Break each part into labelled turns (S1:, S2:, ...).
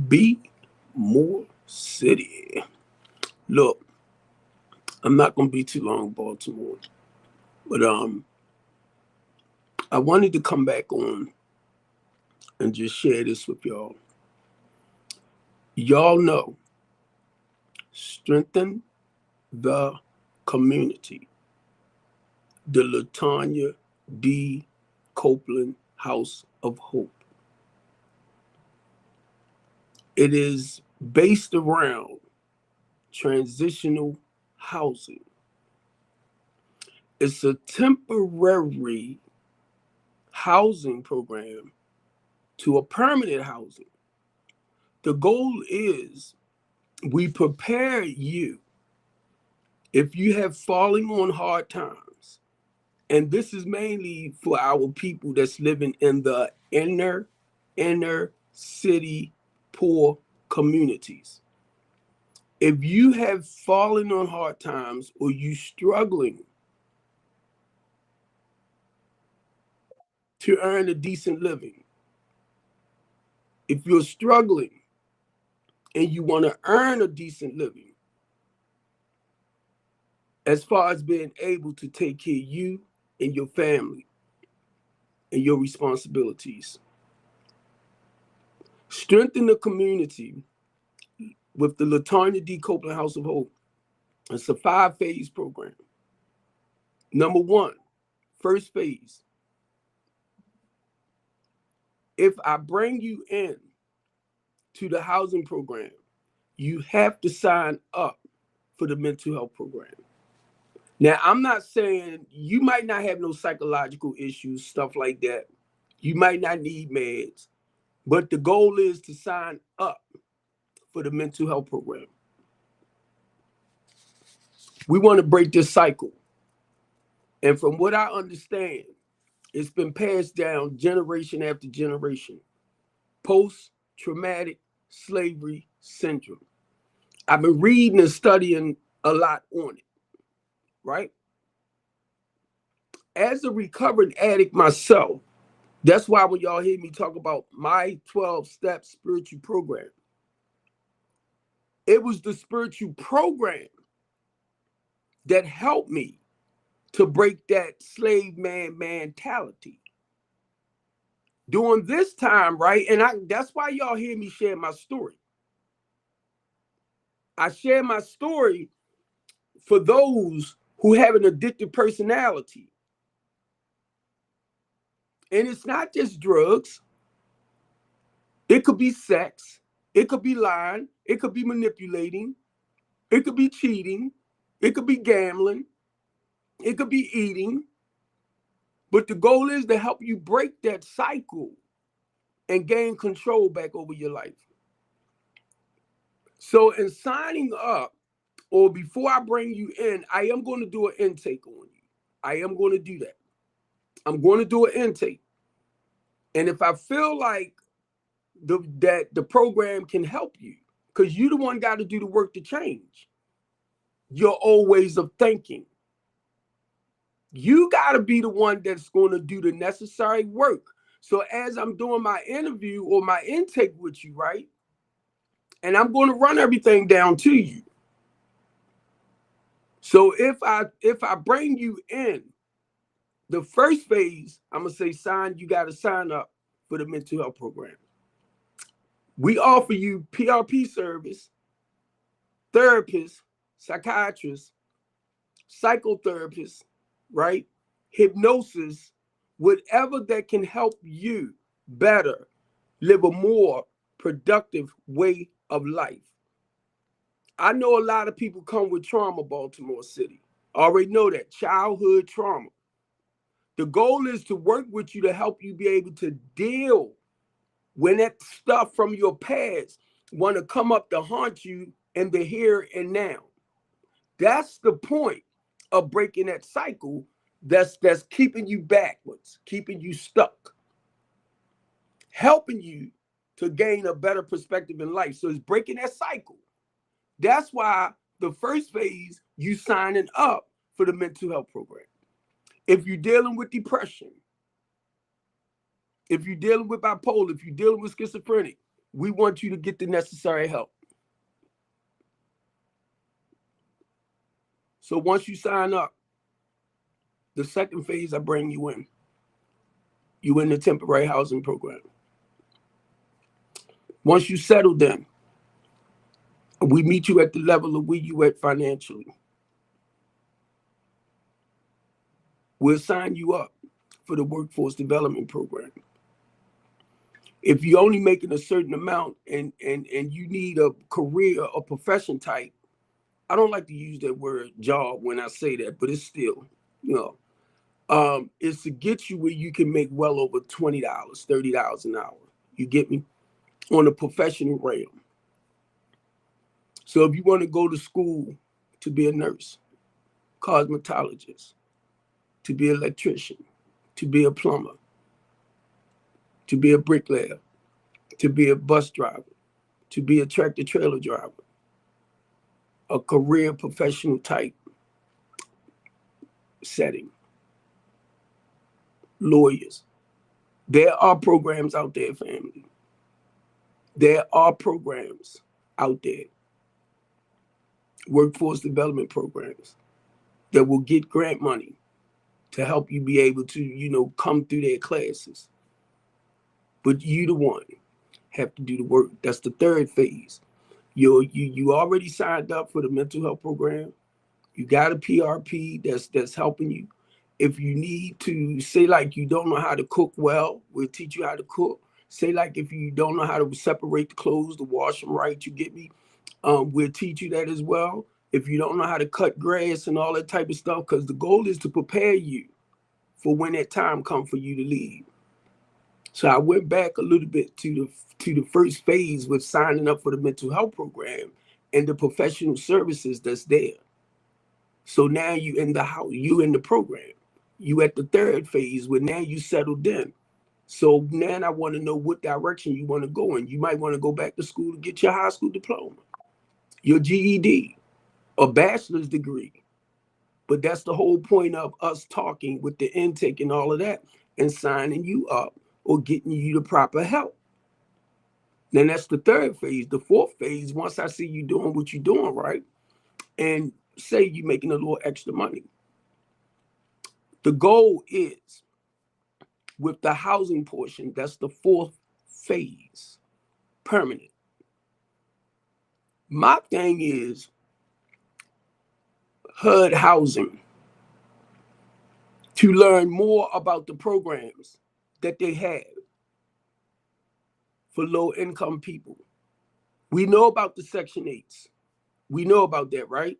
S1: Be more city. Look, I'm not gonna be too long, Baltimore, but I wanted to come back on and just share this with y'all. Y'all know, strengthen the community. The Latanya D. Copeland House of Hope. It is based around transitional housing. It's a temporary housing program to a permanent housing. The goal is we prepare you if you have fallen on hard times. And this is mainly for our people that's living in the inner city poor communities. If you have fallen on hard times or you struggling to earn a decent living, if you're struggling and you want to earn a decent living, as far as being able to take care of you and your family and your responsibilities, strengthen the community with the Latanya D. Copeland House of Hope. It's a 5-phase program. Number one, first phase. If I bring you in to the housing program, you have to sign up for the mental health program. Now, I'm not saying you might not have no psychological issues, stuff like that. You might not need meds, but the goal is to sign up for the mental health program. We want to break this cycle. And from what I understand, it's been passed down generation after generation. Post-traumatic slavery syndrome. I've been reading and studying a lot on it, right? As a recovered addict myself, that's why when y'all hear me talk about my 12-step spiritual program, it was the spiritual program that helped me to break that slave man mentality. During this time, right? And that's why y'all hear me share my story. I share my story for those who have an addictive personality. And it's not just drugs. It could be sex. It could be lying. It could be manipulating. It could be cheating. It could be gambling. It could be eating. But the goal is to help you break that cycle and gain control back over your life. So in signing up, or before I bring you in, I am going to do an intake on you. I am going to do that. I'm going to do an intake. And if I feel like that the program can help you, because you the one got to do the work to change your old ways of thinking. You got to be the one that's going to do the necessary work. So as I'm doing my interview or my intake with you, right? And I'm going to run everything down to you. So if I bring you in, the first phase, I'm going to say you got to sign up for the mental health program. We offer you PRP service, therapists, psychiatrists, psychotherapists, right? Hypnosis, whatever that can help you better live a more productive way of life. I know a lot of people come with trauma, Baltimore City. I already know that, childhood trauma. The goal is to work with you to help you be able to deal when that stuff from your past want to come up to haunt you in the here and now. That's the point of breaking that cycle that's keeping you backwards, keeping you stuck, helping you to gain a better perspective in life. So it's breaking that cycle. That's why the first phase, you signing up for the mental health program. If you're dealing with depression, if you're dealing with bipolar, if you're dealing with schizophrenic, We want you to get the necessary help. So once you sign up, the second phase, I bring you in. You in the temporary housing program. Once you settle in, we meet you at the level of where you at financially. We'll sign you up for the workforce development program. If you're only making a certain amount and you need a career or profession type, I don't like to use that word job when I say that, but it's still, it's to get you where you can make well over $20, $30 an hour. You get me? On a professional realm. So if you want to go to school to be a nurse, cosmetologist, to be an electrician, to be a plumber, to be a bricklayer, to be a bus driver, to be a tractor trailer driver, a career professional type setting, lawyers. There are programs out there, family. There are programs out there, workforce development programs that will get grant money to help you be able to, come through their classes. But you, the one, have to do the work. That's the third phase. You already signed up for the mental health program. You got a PRP that's helping you. If you need to, say like you don't know how to cook well, we'll teach you how to cook. Say like if you don't know how to separate the clothes, to wash them right, you get me? We'll teach you that as well. If you don't know how to cut grass and all that type of stuff, because the goal is to prepare you for when that time comes for you to leave. So I went back a little bit to the first phase with signing up for the mental health program and the professional services that's there. So now you in the house, you in the program. You at the third phase where now you settled in. So now I want to know what direction you want to go in. You might want to go back to school to get your high school diploma, your GED, a bachelor's degree. But that's the whole point of us talking with the intake and all of that and signing you up or getting you the proper help. Then that's the third phase. The fourth phase, once I see you doing what you're doing right, and say you're making a little extra money. The goal is, with the housing portion, that's the fourth phase, permanent. My thing is HUD housing, to learn more about the programs that they have for low income people. We know about the Section 8s. We know about that, right?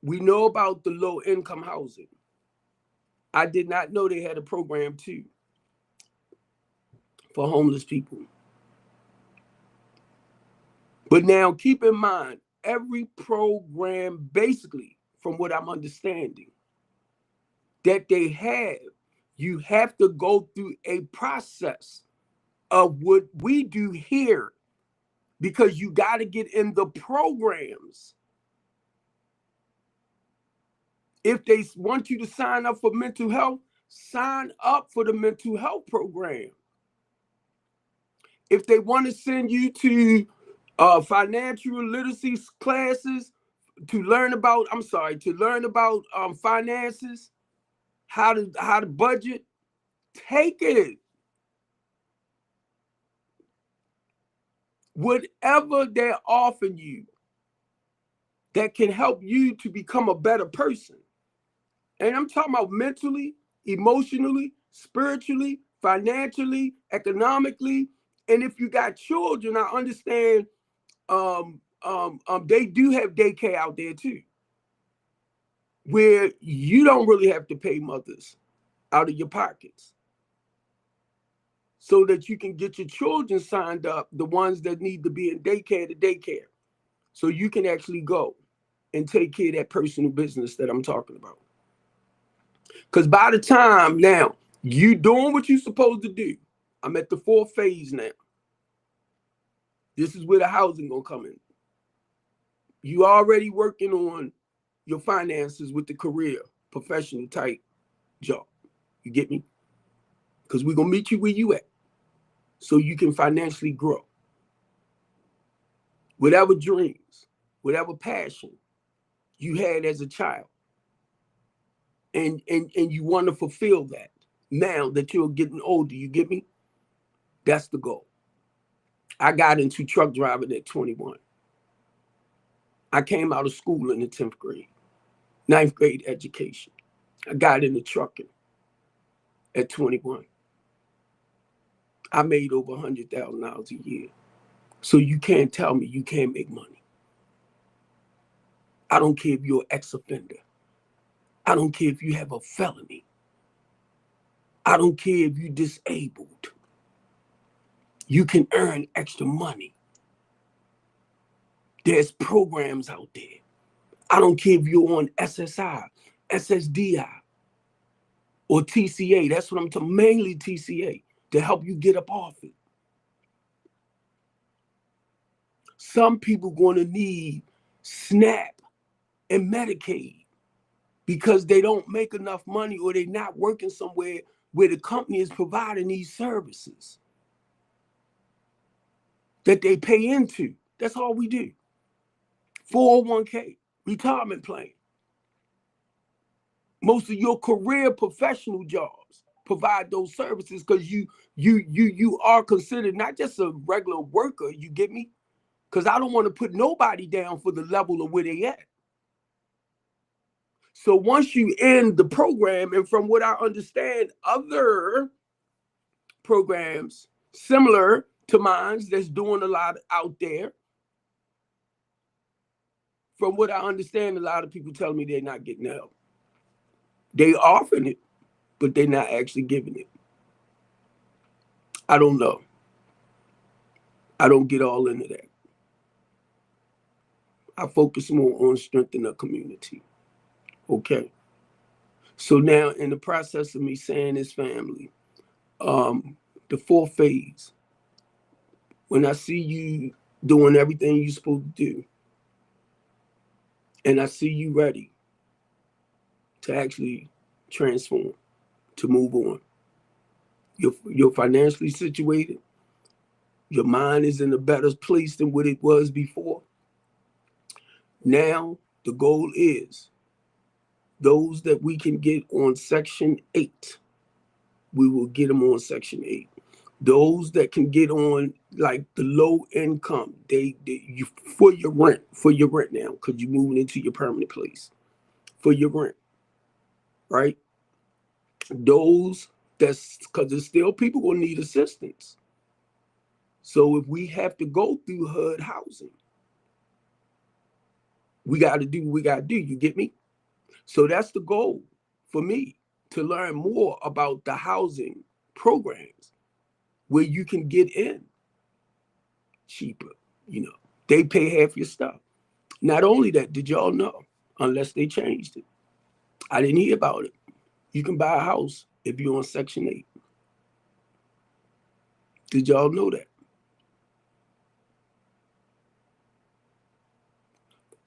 S1: We know about the low income housing. I did not know they had a program too for homeless people. But now keep in mind, every program, basically, from what I'm understanding, that they have, you have to go through a process of what we do here, because you got to get in the programs. If they want you to sign up for mental health, sign up for the mental health program. If they want to send you to financial literacy classes to learn about, finances, how to budget, take it. Whatever they're offering you that can help you to become a better person. And I'm talking about mentally, emotionally, spiritually, financially, economically. And if you got children, I understand they do have daycare out there too, where you don't really have to pay mothers out of your pockets, so that you can get your children signed up, the ones that need to be in daycare, to daycare, so you can actually go and take care of that personal business that I'm talking about. Because by the time now you doing what you're supposed to do, I'm at the fourth phase now. This is where the housing gonna come in. You already working on your finances with the career, professional type job. You get me? Because we're gonna meet you where you at, so you can financially grow. whatever dreams, whatever passion you had as a child, and you want to fulfill that now that you're getting older. You get me? That's the goal. I got into truck driving at 21. I came out of school in the 10th grade, 9th grade education. I got into trucking at 21. I made over $100,000 a year. So you can't tell me you can't make money. I don't care if you're an ex-offender. I don't care if you have a felony. I don't care if you're disabled. You can earn extra money. There's programs out there. I don't care if you're on SSI, SSDI, or TCA. That's what I'm talking, mainly TCA, to help you get up off it. Some people going to need SNAP and Medicaid because they don't make enough money, or they're not working somewhere where the company is providing these services that they pay into. That's all we do. 401k, retirement plan. Most of your career professional jobs provide those services because you are considered not just a regular worker. You get me? Because I don't want to put nobody down for the level of where they at. So once you end the program, and from what I understand, other programs similar to mine that's doing a lot out there, from what I understand, a lot of people tell me they're not getting help. They offering it, but they're not actually giving it. I don't know. I don't get all into that. I focus more on strengthening the community. Okay. So now, in the process of me saying this, family, the fourth phase, when I see you doing everything you're supposed to do, and I see you ready to actually transform, to move on, you're financially situated, your mind is in a better place than what it was before. Now, the goal is those that we can get on Section 8, we will get them on Section 8. Those that can get on like the low income, you for your rent now, because you're moving into your permanent place, for your rent, right? Those that's because there's still people gonna need assistance. So if we have to go through HUD housing, we got to do what we got to do. You get me? So that's the goal for me, to learn more about the housing programs where you can get in cheaper. They pay half your stuff. Not only that, did y'all know, unless they changed it, I didn't hear about it, you can buy a house if you're on Section 8. Did y'all know that?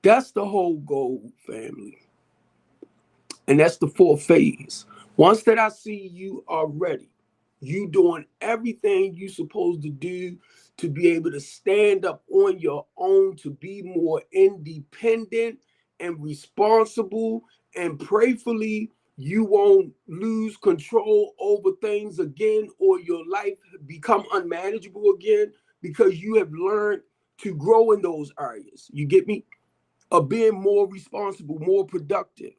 S1: That's the whole goal, family. And that's the fourth phase. Once that I see you are ready, you doing everything you supposed to do to be able to stand up on your own, to be more independent and responsible, and prayerfully you won't lose control over things again, or your life become unmanageable again, because you have learned to grow in those areas. You get me? Of being more responsible, more productive.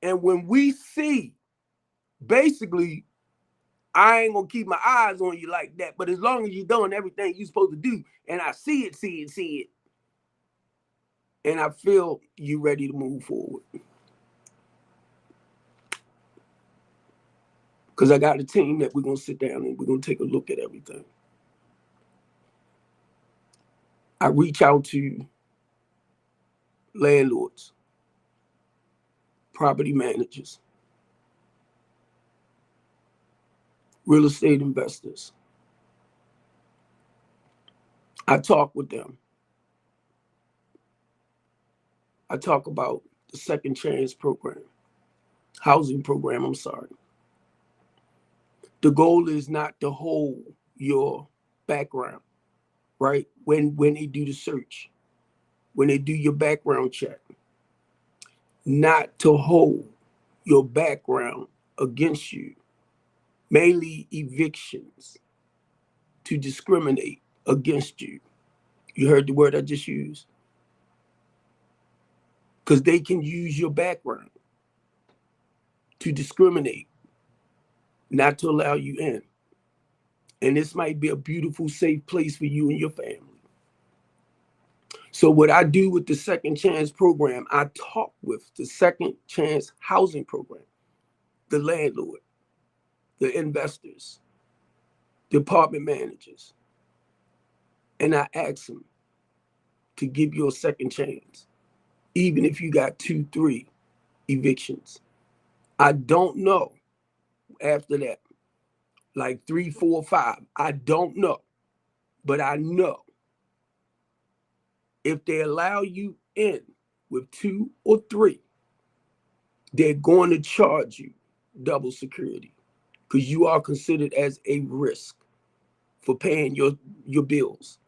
S1: And when we see, basically, I ain't gonna keep my eyes on you like that, but as long as you're doing everything you're supposed to do, and I see it, and I feel you ready to move forward. Because I got a team that we're gonna sit down and we're gonna take a look at everything. I reach out to landlords, property managers, real estate investors. I talk with them. I talk about the second chance program, housing program, I'm sorry. The goal is not to hold your background, right? When they do the search, when they do your background check, not to hold your background against you, mainly evictions, to discriminate against you. You heard the word I just used? Because they can use your background to discriminate, not to allow you in. And this might be a beautiful, safe place for you and your family. So what I do with the Second Chance program, I talk with the Second Chance Housing Program, the landlord, the investors, the apartment managers, and I ask them to give you a second chance, even if you got 2, 3 evictions. I don't know after that, like 3, 4, 5. I don't know, but I know if they allow you in with 2 or 3, they're going to charge you double security because you are considered as a risk for paying your bills.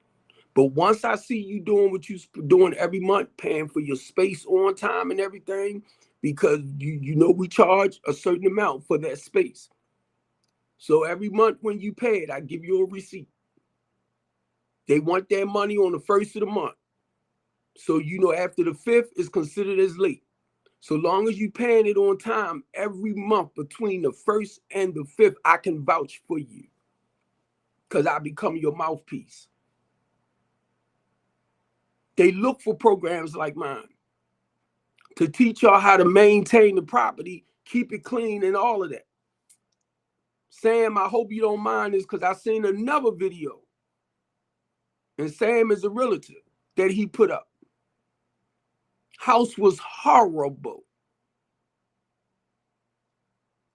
S1: But once I see you doing what you're doing every month, paying for your space on time and everything, because you know we charge a certain amount for that space. So every month when you pay it, I give you a receipt. They want their money on the first of the month. So you know after the 5th is considered as late. So long as you paying it on time every month between the 1st and the 5th, I can vouch for you because I become your mouthpiece. They look for programs like mine to teach y'all how to maintain the property, keep it clean, and all of that. Sam, I hope you don't mind this because I seen another video, and Sam is a realtor that he put up. House was horrible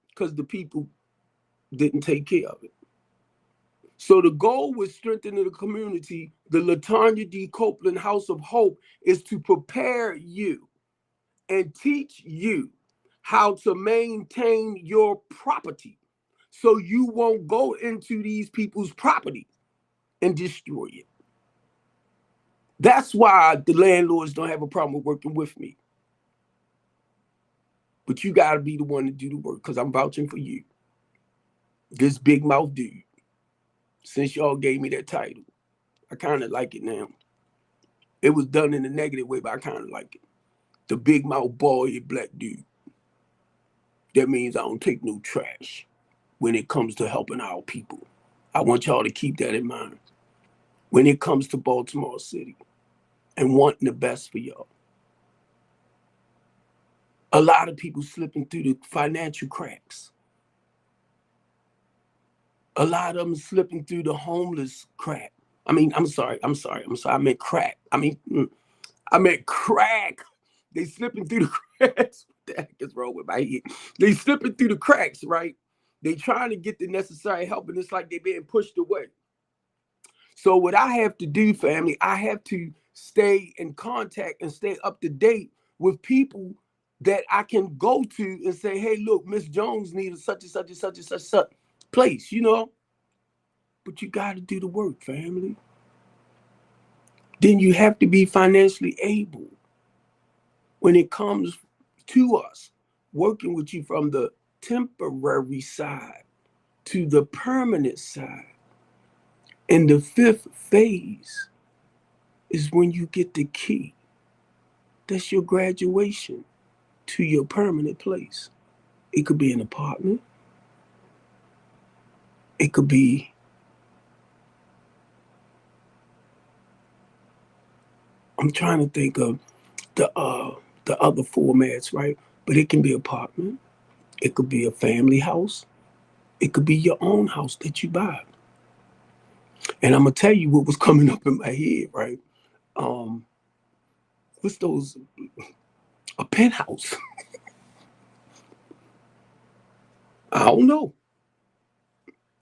S1: because the people didn't take care of it. So the goal with strengthening the community, the LaTanya D. Copeland House of Hope, is to prepare you and teach you how to maintain your property so you won't go into these people's property and destroy it. That's why the landlords don't have a problem with working with me. But you got to be the one to do the work because I'm vouching for you. This big mouth dude, since y'all gave me that title, I kind of like it now. It was done in a negative way, but I kind of like it. The big mouth bald black dude. That means I don't take no trash when it comes to helping our people. I want y'all to keep that in mind when it comes to Baltimore City and wanting the best for y'all. A lot of people slipping through the financial cracks. A lot of them slipping through the homeless crack. I'm sorry. I meant crack. I meant crack. They slipping through the cracks. What the heck is wrong with my head? They slipping through the cracks, right? They trying to get the necessary help, and it's like they being pushed away. So what I have to do, family, I have to stay in contact and stay up to date with people that I can go to and say, hey, look, Miss Jones needs such and such and such and such place, you know? But you got to do the work, family. Then you have to be financially able when it comes to us, working with you from the temporary side to the permanent side. And the 5th phase is when you get the key. That's your graduation to your permanent place. It could be an apartment. It could be I'm trying to think of the other formats, right? But it can be apartment. It could be a family house. It could be your own house that you buy. And I'm gonna tell you what was coming up in my head, right? What's those? A penthouse. I don't know.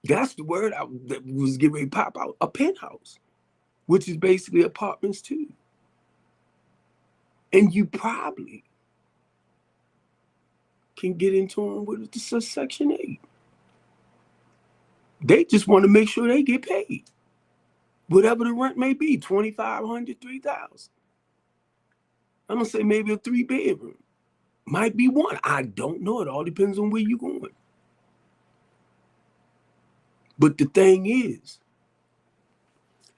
S1: That's the word that was getting ready to pop out. A penthouse, which is basically apartments too. And you probably can get into them with the Section 8. They just want to make sure they get paid. Whatever the rent may be, 2,500, 3,000. I'm gonna say maybe a 3-bedroom. Might be one. I don't know. It all depends on where you're going. But the thing is,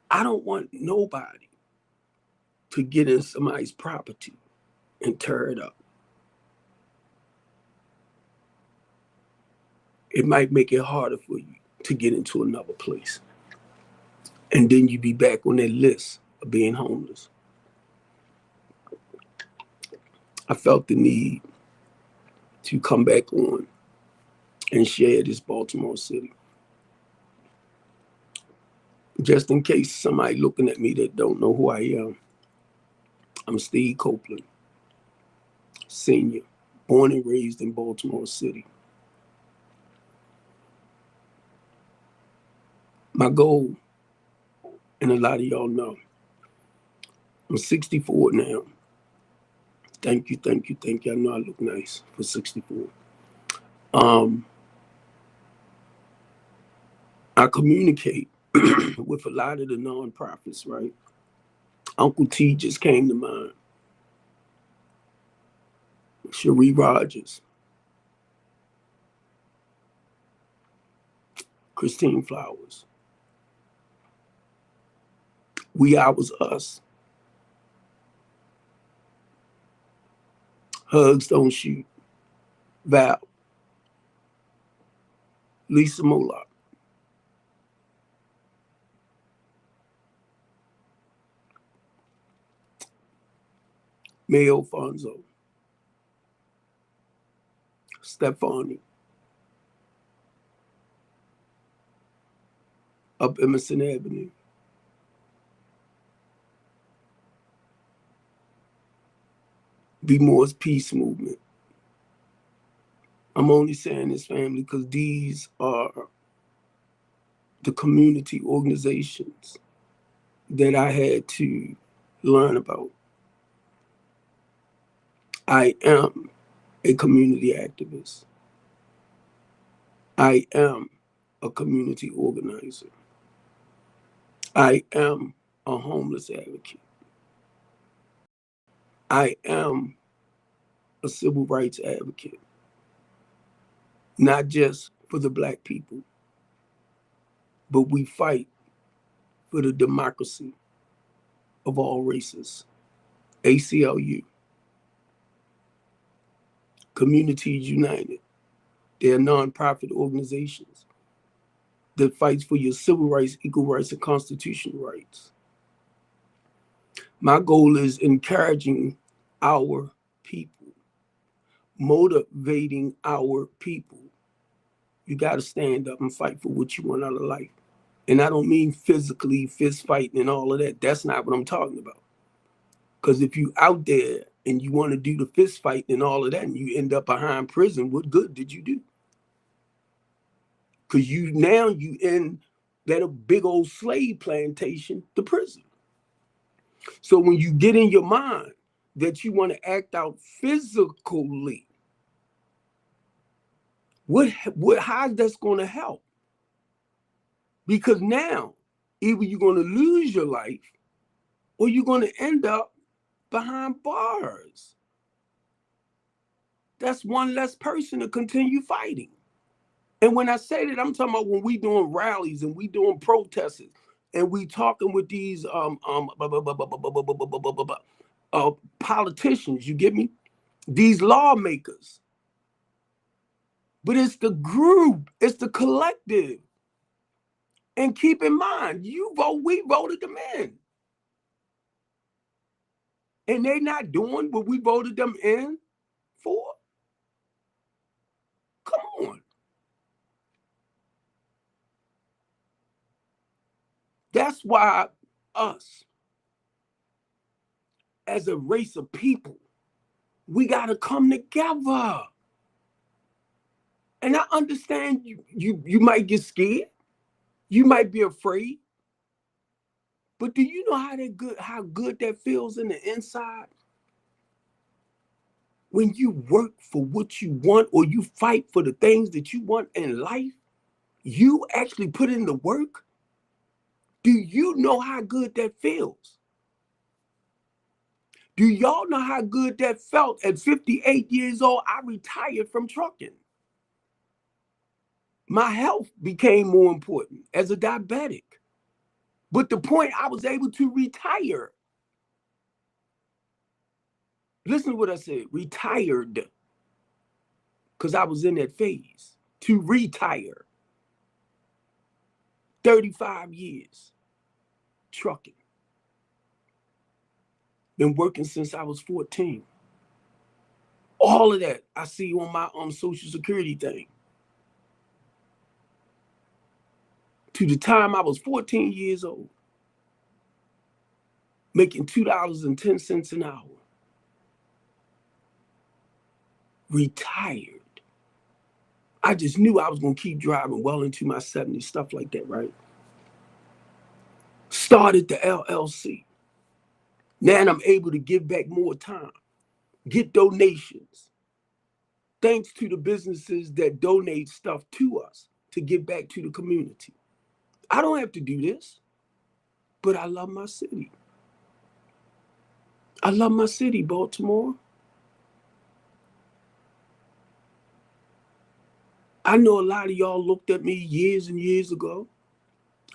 S1: I don't want nobody to get in somebody's property and tear it up. It might make it harder for you to get into another place. And then you be back on that list of being homeless. I felt the need to come back on and share this Baltimore City. Just in case somebody looking at me that don't know who I am, I'm Steve Copeland, Sr., born and raised in Baltimore City. My goal, and a lot of y'all know, I'm 64 now. Thank you. I know I look nice for 64. I communicate with a lot of the nonprofits, right? Uncle T just came to mind. Cherie Rogers, Christine Flowers. We Ours Us. Hugs Don't Shoot. Val. Lisa Moloch. Mayo Fonzo. Stefani. Up Emerson Avenue. Be More's Peace Movement. I'm only saying this, family, because these are the community organizations that I had to learn about. I am a community activist. I am a community organizer. I am a homeless advocate. I am a civil rights advocate, not just for the Black people, but we fight for the democracy of all races. ACLU, Communities United, they're nonprofit organizations that fights for your civil rights, equal rights, and constitutional rights. My goal is encouraging our people, motivating our people. You got to stand up and fight for what you want out of life. And I don't mean physically fist fighting and all of that. That's not what I'm talking about. Because if you out there and you want to do the fist fight and all of that and you end up behind prison, what good did you do? Because you in that big old slave plantation, the prison. So when you get in your mind that you want to act out physically, how's that's going to help? Because now either you're going to lose your life or you're going to end up behind bars. That's one less person to continue fighting. And when I say that, I'm talking about when we doing rallies and we doing protests and we talking with these politicians, you get me? These lawmakers. But it's the group, it's the collective. And keep in mind, we voted them in. And they not doing what we voted them in for. Come on. That's why us, as a race of people, we got to come together. And I understand you might get scared. You might be afraid. But do you know how good that feels in the inside? When you work for what you want or you fight for the things that you want in life, you actually put in the work. Do you know how good that feels? Do y'all know how good that felt? At 58 years old, I retired from trucking. My health became more important as a diabetic. But the point, I was able to retire. Listen to what I said, retired. Because I was in that phase to retire. 35 years trucking. Been working since I was 14. All of that I see on my Social Security thing. To the time I was 14 years old, making $2.10 an hour. Retired. I just knew I was going to keep driving well into my 70s, stuff like that, right? Started the LLC. Now I'm able to give back more time, get donations. Thanks to the businesses that donate stuff to us to give back to the community. I don't have to do this, but I love my city. I love my city, Baltimore. I know a lot of y'all looked at me years and years ago.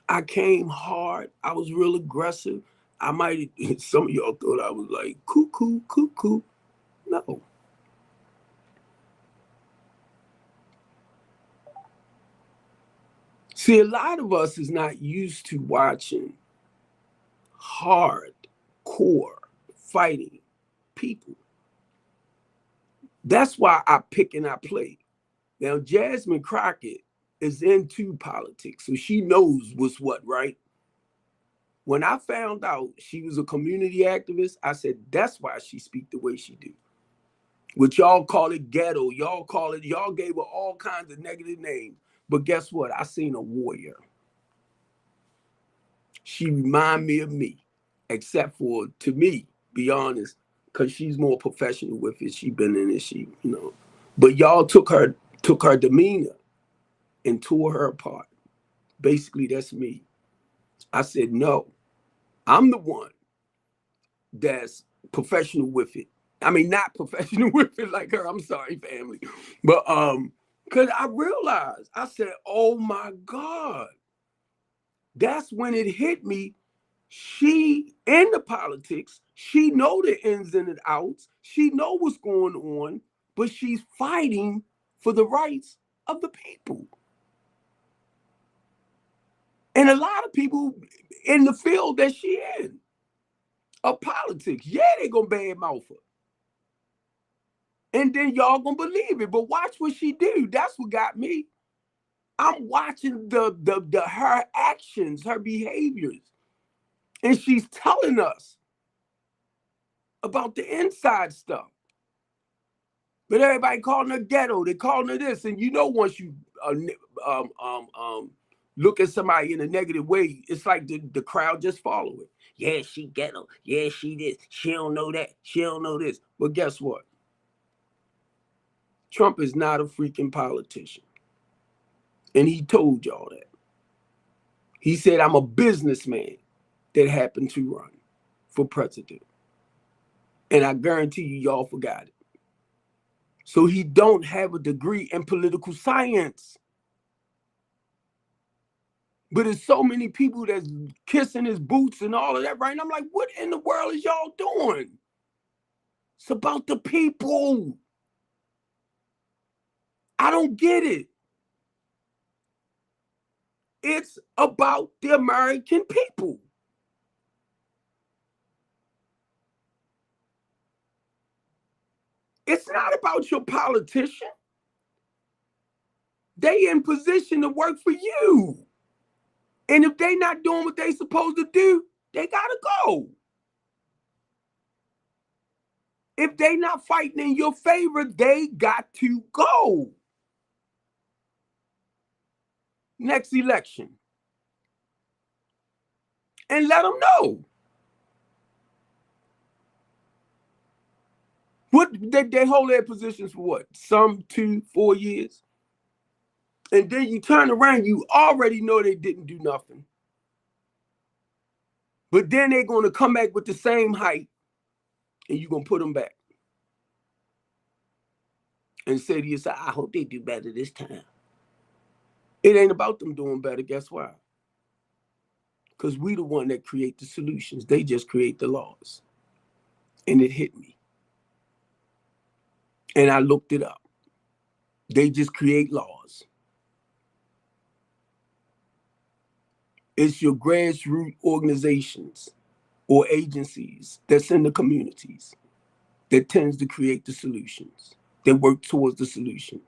S1: I came hard. I was real aggressive. I might, some of y'all thought I was like, cuckoo, cuckoo. No. See, a lot of us is not used to watching hardcore fighting people. That's why I pick and I play. Now, Jasmine Crockett is into politics, so she knows what's what, right? When I found out she was a community activist, I said, that's why she speak the way she do. Which y'all call it ghetto, y'all gave her all kinds of negative names. But guess what? I seen a warrior. She remind me of me, except for, to me, be honest, because she's more professional with it. She been in it, But y'all took her demeanor and tore her apart. Basically, that's me. I said, no, I'm the one that's professional with it. I mean, not professional with it like her. I'm sorry, family. But because I realized, I said, oh my God. That's when it hit me. She in the politics, she know the ins and the outs, she know what's going on, but she's fighting for the rights of the people. And a lot of people in the field that she in, of politics, yeah, they gonna badmouth her. And then y'all gonna believe it. But watch what she do. That's what got me. I'm watching her actions, her behaviors. And she's telling us about the inside stuff. But everybody calling her ghetto. They calling her this. And once you look at somebody in a negative way, it's like the crowd just follow it. Yeah, she ghetto. Yeah, she this. She don't know that. She don't know this. But guess what? Trump is not a freaking politician. And he told y'all that. He said, I'm a businessman that happened to run for president. And I guarantee you, y'all forgot it. So he don't have a degree in political science. But there's so many people that's kissing his boots and all of that, right? And I'm like, what in the world is y'all doing? It's about the people. I don't get it. It's about the American people. It's not about your politician. They in position to work for you. And if they not doing what they supposed to do, they gotta go. If they not fighting in your favor, they got to go. Next election. And let them know. What they hold their positions for what? Some 2-4 years. And then you turn around, you already know they didn't do nothing. But then they're going to come back with the same height, and you're going to put them back and say to yourself, I hope they do better this time. It ain't about them doing better. Guess why? Because we the one that create the solutions. They just create the laws. And it hit me. And I looked it up. They just create laws. It's your grassroots organizations or agencies that's in the communities that tends to create the solutions, that work towards the solutions.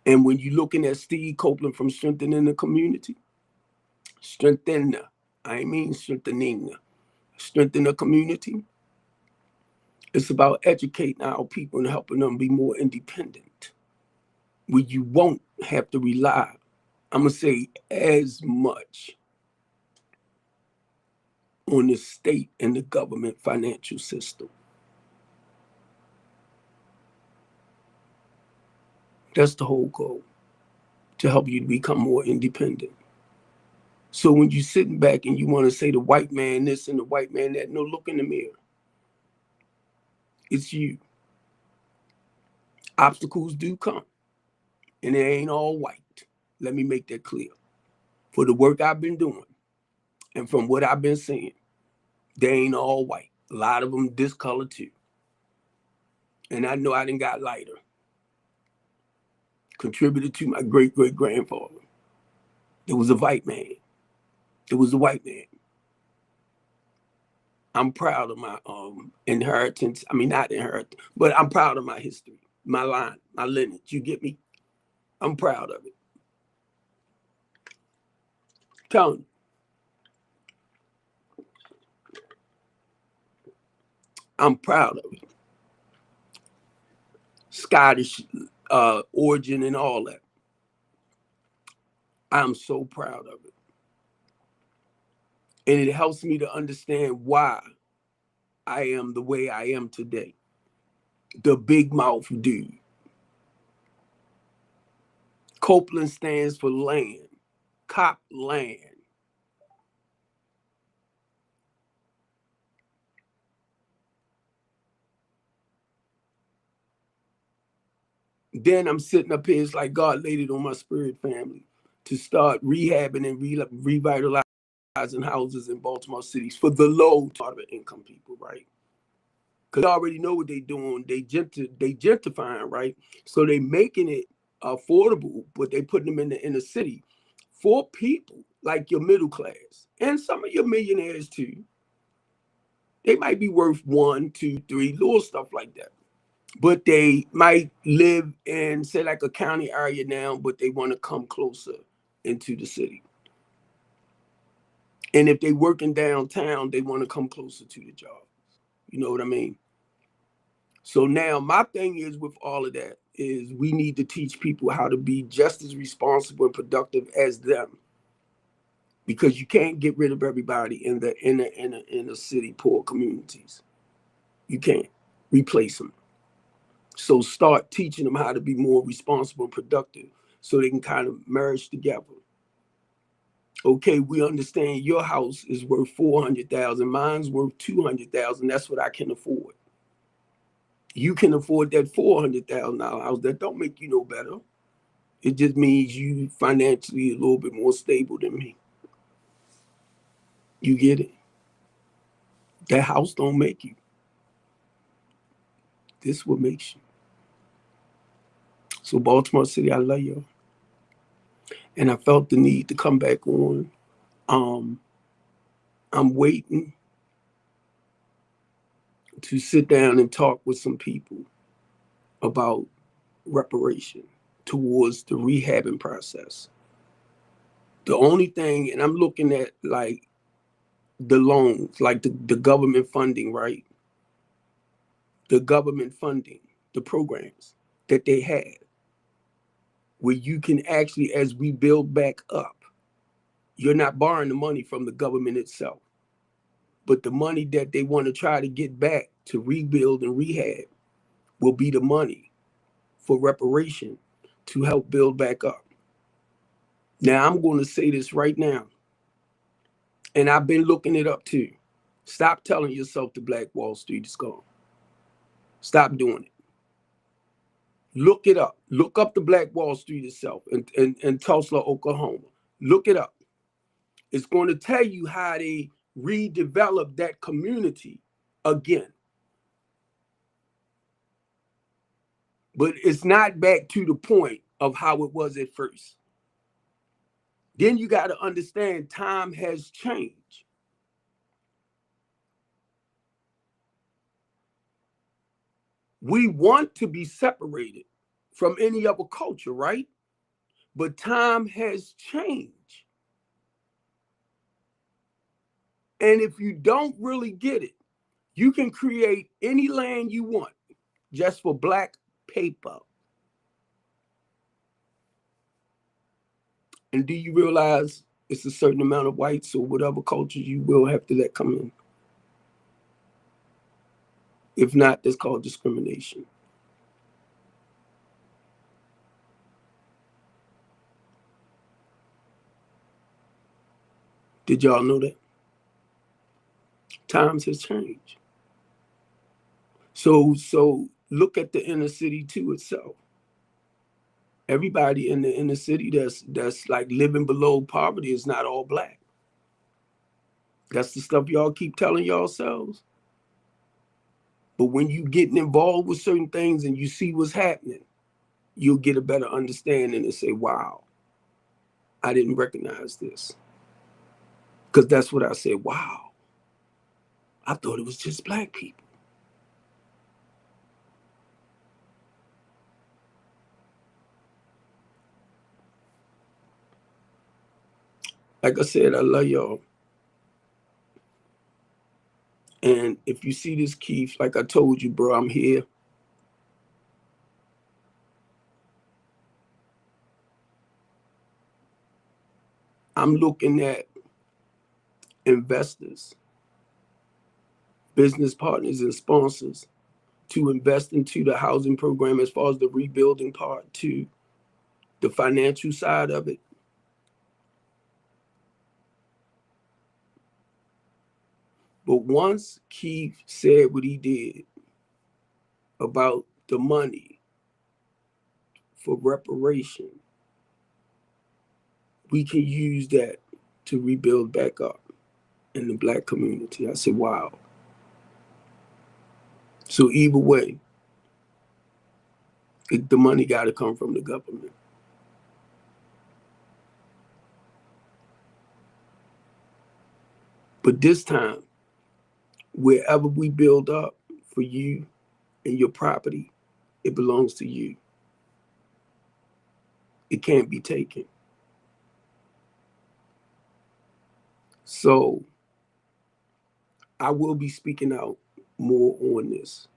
S1: And when you're looking at Steve Copeland from Strengthening the Community, I mean strengthening the community. It's about educating our people and helping them be more independent, where you won't have to rely, I'm going to say, as much on the state and the government financial system. That's the whole goal, to help you become more independent. So when you're sitting back and you want to say the white man this and the white man that, no, look in the mirror. It's you. Obstacles do come, and it ain't all white. Let me make that clear. For the work I've been doing and from what I've been seeing, they ain't all white. A lot of them discolored too. And I know I done got lighter. Contributed to my great-great-grandfather. There was a white man. There was a white man. I'm proud of my inheritance. I mean, not inheritance, but I'm proud of my history, my line, my lineage. You get me? I'm proud of it. Telling you. I'm proud of it. Scottish origin and all that. I'm so proud of it. And it helps me to understand why I am the way I am today. The big mouth dude. Copeland stands for land. Cop land. Then I'm sitting up here, it's like God laid it on my spirit, family, to start rehabbing and revitalizing houses in Baltimore City for the low income people, right? Because they already know what they're doing. They gentrifying, right? So they making it affordable, but they putting them in the inner city for people like your middle class and some of your millionaires too. They might be worth 1, 2, 3, little stuff like that. But they might live in, say, like a county area now, but they want to come closer into the city. And if they working downtown, they want to come closer to the job. You know what I mean? So now my thing is with all of that is we need to teach people how to be just as responsible and productive as them. Because you can't get rid of everybody in the city poor communities. You can't replace them. So start teaching them how to be more responsible and productive so they can kind of merge together. Okay, we understand your house is worth $400,000, mine's worth $200,000. That's what I can afford. You can afford that $400,000 house. That don't make you no better. It just means you financially a little bit more stable than me. You get it? That house don't make you. This what makes you. So Baltimore City, I love y'all. And I felt the need to come back on. I'm waiting to sit down and talk with some people about reparation towards the rehabbing process. The only thing, and I'm looking at like the loans, like the government funding, right? The government funding, the programs that they have, where you can actually, as we build back up, you're not borrowing the money from the government itself, but the money that they want to try to get back to rebuild and rehab will be the money for reparation to help build back up. Now, I'm going to say this right now. And I've been looking it up too. Stop telling yourself the Black Wall Street is gone. Stop doing it. Look it up. Look up the Black Wall Street itself in Tulsa, Oklahoma. Look it up. It's going to tell you how they redeveloped that community again. But it's not back to the point of how it was at first. Then you got to understand time has changed. We want to be separated from any other culture, right? But time has changed. And if you don't really get it, you can create any land you want just for black paper. And do you realize it's a certain amount of whites or whatever culture you will have to let come in? If not, that's called discrimination. Did y'all know that? Times has changed. So look at the inner city too itself. Everybody in the inner city that's like living below poverty is not all black. That's the stuff y'all keep telling yourselves. But when you getting involved with certain things and you see what's happening, you'll get a better understanding and say, wow, I didn't recognize this. Because that's what I said, wow, I thought it was just black people. Like I said, I love y'all. And if you see this, Keith, like I told you, bro, I'm here. I'm looking at investors, business partners, and sponsors to invest into the housing program as far as the rebuilding part, to the financial side of it. But once Keith said what he did about the money for reparation, we can use that to rebuild back up in the black community. I said, wow. So either way, the money got to come from the government. But this time, wherever we build up for you and your property, it belongs to you. It can't be taken. So I will be speaking out more on this,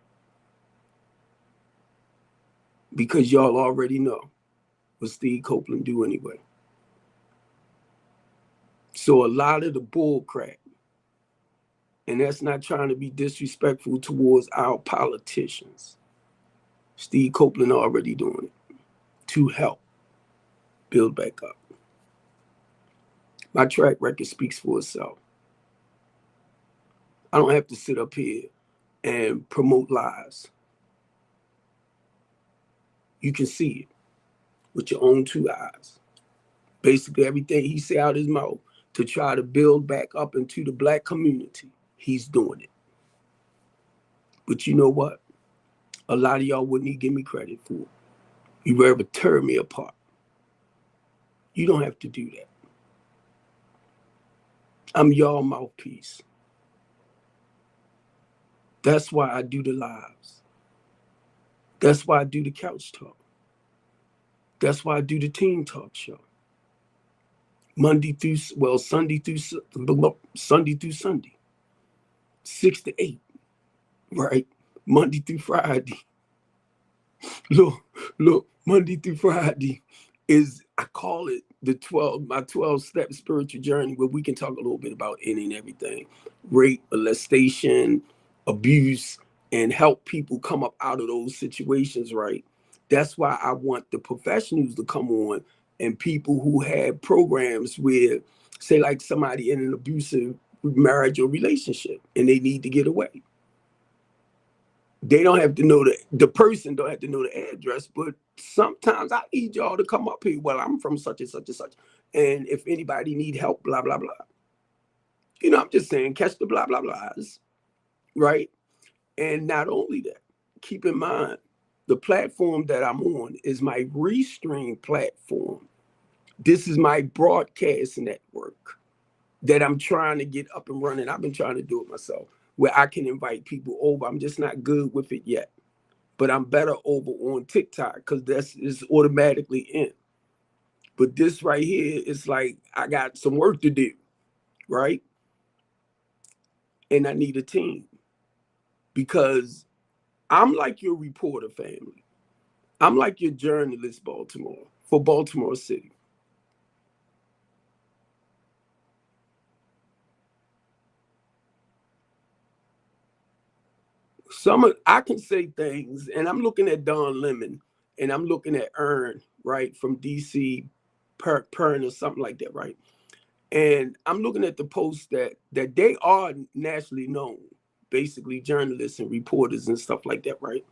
S1: because y'all already know what Steve Copeland do anyway. So a lot of the bull crap, and that's not trying to be disrespectful towards our politicians, Steve Copeland already doing it to help build back up. My track record speaks for itself. I don't have to sit up here and promote lies. You can see it with your own two eyes. Basically, everything he say out his mouth to try to build back up into the black community, he's doing it. But you know what? A lot of y'all wouldn't even give me credit for it. You would ever tear me apart. You don't have to do that. I'm y'all mouthpiece. That's why I do the lives. That's why I do the couch talk. That's why I do the team talk show. Sunday through Sunday, 6 to 8, right? Monday through Friday. Look, Monday through Friday is, I call it my 12-step spiritual journey, where we can talk a little bit about any and everything, rape, molestation, abuse, and help people come up out of those situations, right? That's why I want the professionals to come on, and people who have programs where Say like somebody in an abusive marriage or relationship and they need to get away. They don't have to know the person don't have to know the address, but sometimes I need y'all to come up here. Well, I'm from such and such and such. And if anybody need help, blah, blah, blah. I'm just saying, catch the blah, blah, blahs, right? And not only that, keep in mind, the platform that I'm on is my Restream platform. This is my broadcast network that I'm trying to get up and running. I've been trying to do it myself, where I can invite people over. I'm just not good with it yet, but I'm better over on TikTok because that's is automatically in. But this right here, it's like I got some work to do, right? And I need a team because I'm like your reporter family. I'm like your journalist, Baltimore, for Baltimore City. I can say things, and I'm looking at Don Lemon, and I'm looking at Earn, right, from DC, Pern or something like that, right? And I'm looking at the posts that they are nationally known, basically journalists and reporters and stuff like that, right?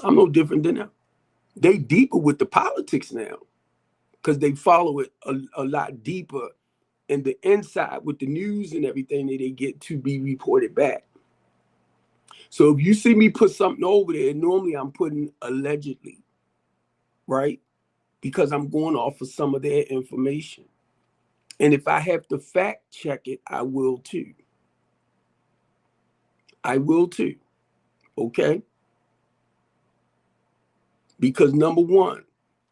S1: I'm no different than them. They deeper with the politics now because they follow it a lot deeper in the inside with the news and everything that they get to be reported back. So if you see me put something over there, normally I'm putting allegedly, right? Because I'm going off of some of their information. And if I have to fact check it, I will too. I will too. Okay? Because number one,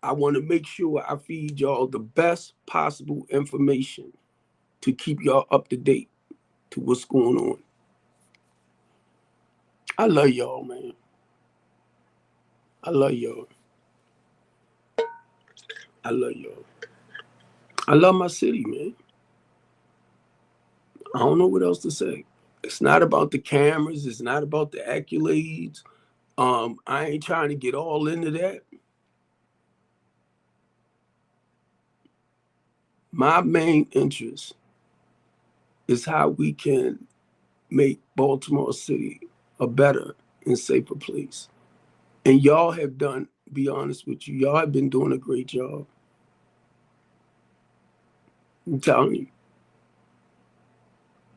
S1: I want to make sure I feed y'all the best possible information to keep y'all up to date to what's going on. I love y'all, man. I love y'all. I love y'all. I love my city, man. I don't know what else to say. It's not about the cameras. It's not about the accolades. I ain't trying to get all into that. My main interest is how we can make Baltimore City a better and safer place. And y'all have done, be honest with you, y'all have been doing a great job. I'm telling you.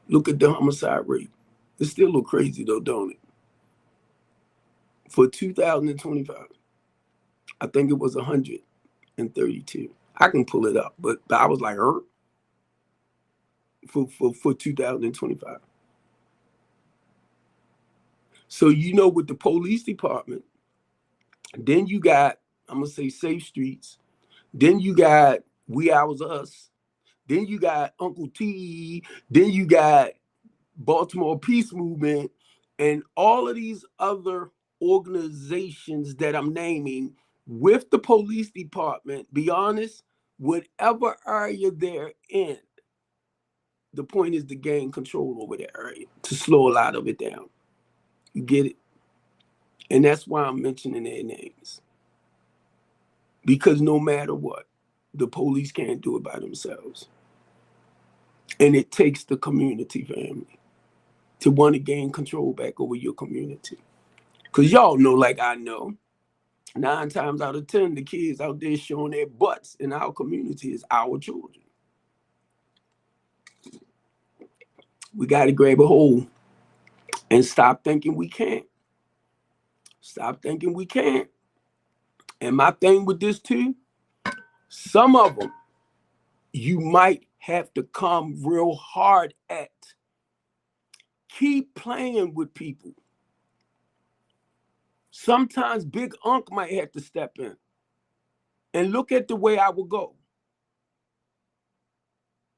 S1: Look at the homicide rate. It's still a little crazy though, don't it? For 2025, I think it was 132. I can pull it up, but I was like, for 2025. So with the police department, then you got, I'm gonna say Safe Streets, then you got We Ours Us, then you got Uncle T, then you got Baltimore Peace Movement, and all of these other organizations that I'm naming with the police department. Be honest, whatever area they're in, the point is to gain control over that area, to slow a lot of it down. You get it? And that's why I'm mentioning their names. Because no matter what, the police can't do it by themselves. And it takes the community family to want to gain control back over your community. Because y'all know, like I know, 9 times out of 10, the kids out there showing their butts in our community is our children. We got to grab a hold and stop thinking we can't. Stop thinking we can't. And my thing with this too, some of them you might have to come real hard at. Keep playing with people. Sometimes Big Unc might have to step in. And look at the way I will go.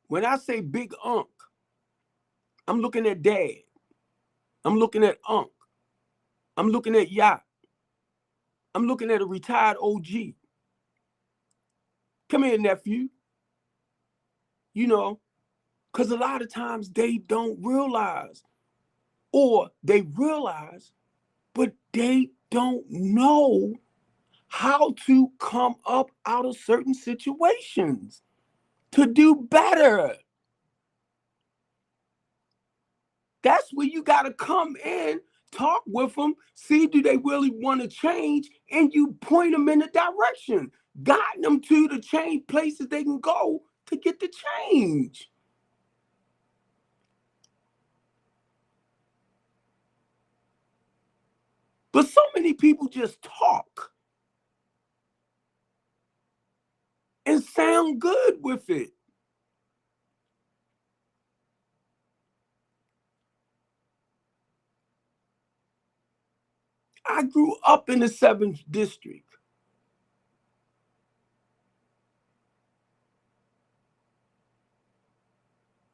S1: When I say Big Unc, I'm looking at Dad. I'm looking at Unc. I'm looking at Yacht. I'm looking at a retired OG. Come here, nephew. Because a lot of times they don't realize, or they realize, but they don't know how to come up out of certain situations to do better. That's where you got to come in, talk with them, see do they really want to change, and you point them in the direction, guide them to the change places they can go to get the change. But so many people just talk and sound good with it. I grew up in the 7th district.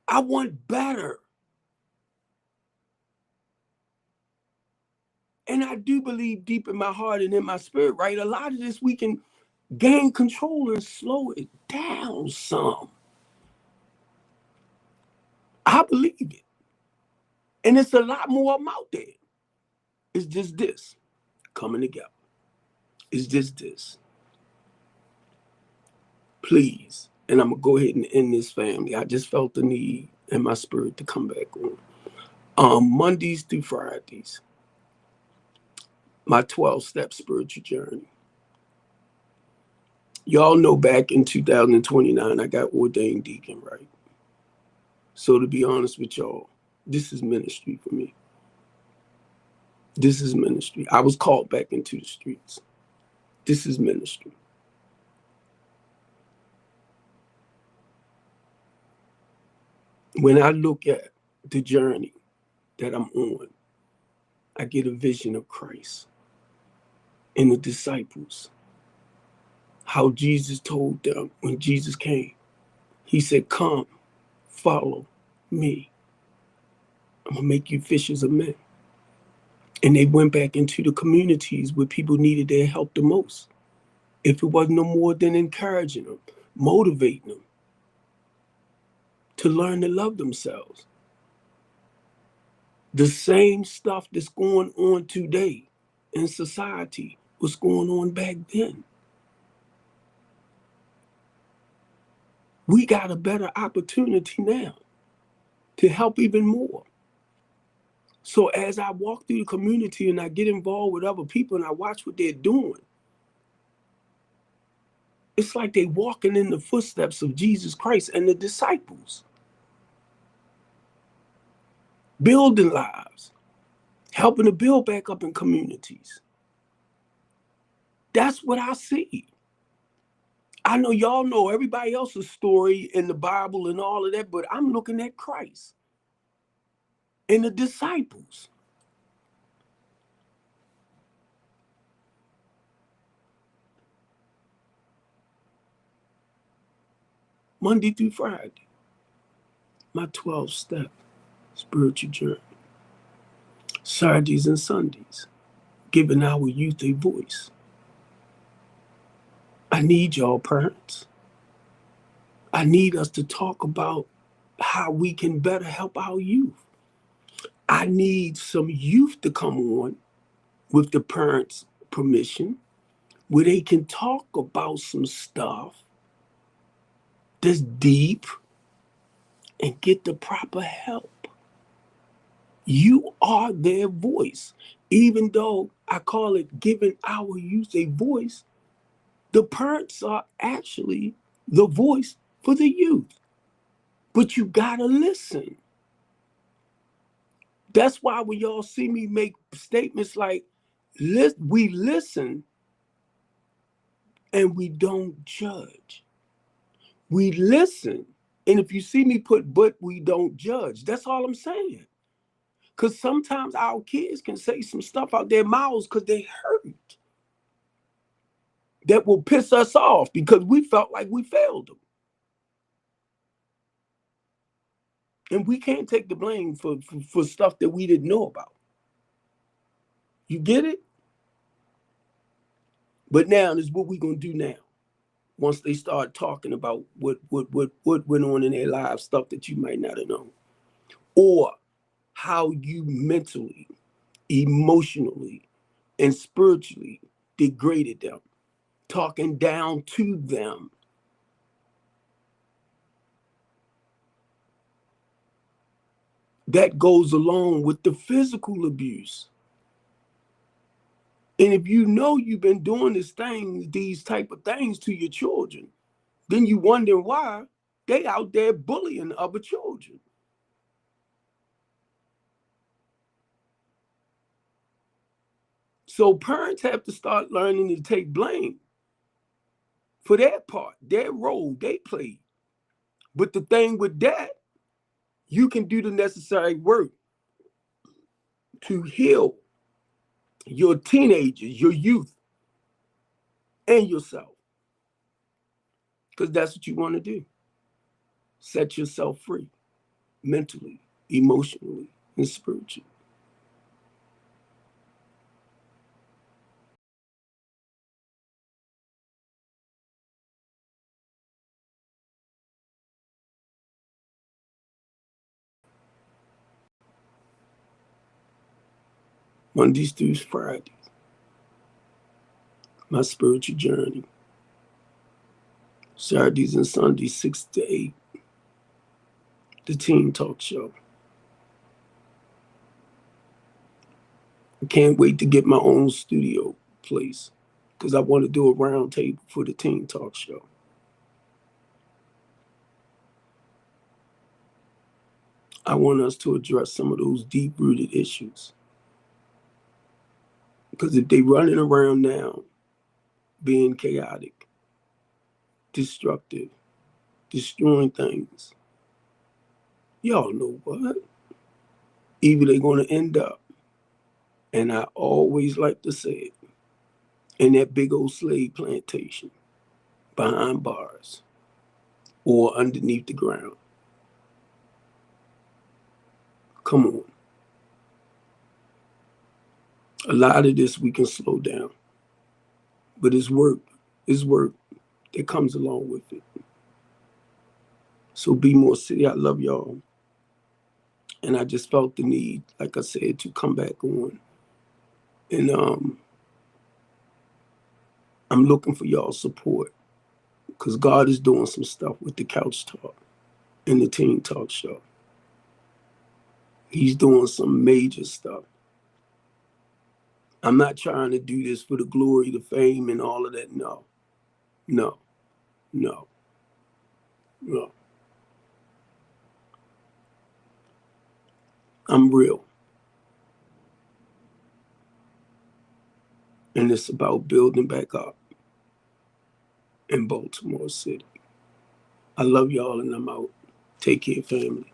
S1: I want better. And I do believe deep in my heart and in my spirit, right? A lot of this we can gain control and slow it down some. I believe it. And it's a lot more of them out there. It's just this coming together. It's just this. Please. And I'm going to go ahead and end this, family. I just felt the need in my spirit to come back on. Mondays through Fridays, my 12-step spiritual journey. Y'all know back in 2029, I got ordained deacon, right? So to be honest with y'all, this is ministry for me. This is ministry. I was called back into the streets. This is ministry. When I look at the journey that I'm on, I get a vision of Christ and the disciples. How Jesus told them when Jesus came, he said, come, follow me. I'm going to make you fishers of men. And they went back into the communities where people needed their help the most. If it wasn't no more than encouraging them, motivating them to learn to love themselves. The same stuff that's going on today in society was going on back then. We got a better opportunity now to help even more. So as I walk through the community and I get involved with other people and I watch what they're doing, it's like they walking in the footsteps of Jesus Christ and the disciples. Building lives, helping to build back up in communities. That's what I see. I know y'all know everybody else's story in the Bible and all of that, but I'm looking at Christ and the disciples. Monday through Friday, my 12-step spiritual journey. Saturdays and Sundays, giving our youth a voice. I need y'all parents. I need us to talk about how we can better help our youth. I need some youth to come on with the parents' permission where they can talk about some stuff that's deep and get the proper help. You are their voice. Even though I call it giving our youth a voice, the parents are actually the voice for the youth. But you gotta listen. That's why when y'all see me make statements like, we listen and we don't judge. We listen. And if you see me put, but we don't judge, that's all I'm saying. Because sometimes our kids can say some stuff out their mouths because they hurt. That will piss us off because we felt like we failed them. And we can't take the blame for stuff that we didn't know about. You get it? But now this is what we're gonna do now. Once they start talking about what went on in their lives, stuff that you might not have known. Or how you mentally, emotionally, and spiritually degraded them. talking down to them. That goes along with the physical abuse. And if you know you've been doing these type of things to your children, then you wonder why they out there bullying other children. So parents have to start learning to take blame for their part, their role they play. But the thing with that, you can do the necessary work to heal your teenagers, your youth, and yourself. Because that's what you want to do. Set yourself free mentally, emotionally, and spiritually. Mondays through Fridays, my spiritual journey. Saturdays and Sundays, 6 to 8, the Teen Talk Show. I can't wait to get my own studio place because I want to do a round table for the Teen Talk Show. I want us to address some of those deep-rooted issues. Because if they running around now being chaotic, destructive, destroying things, y'all know what? Either they're going to end up, and I always like to say it, in that big old slave plantation behind bars or underneath the ground. Come on. A lot of this we can slow down, but it's work that comes along with it. So be more city. I love y'all. And I just felt the need, like I said, to come back on. And I'm looking for y'all's support because God is doing some stuff with the Couch Talk and the Teen Talk Show. He's doing some major stuff. I'm not trying to do this for the glory, the fame, and all of that. No. I'm real. And it's about building back up in Baltimore City. I love y'all and I'm out. Take care, family.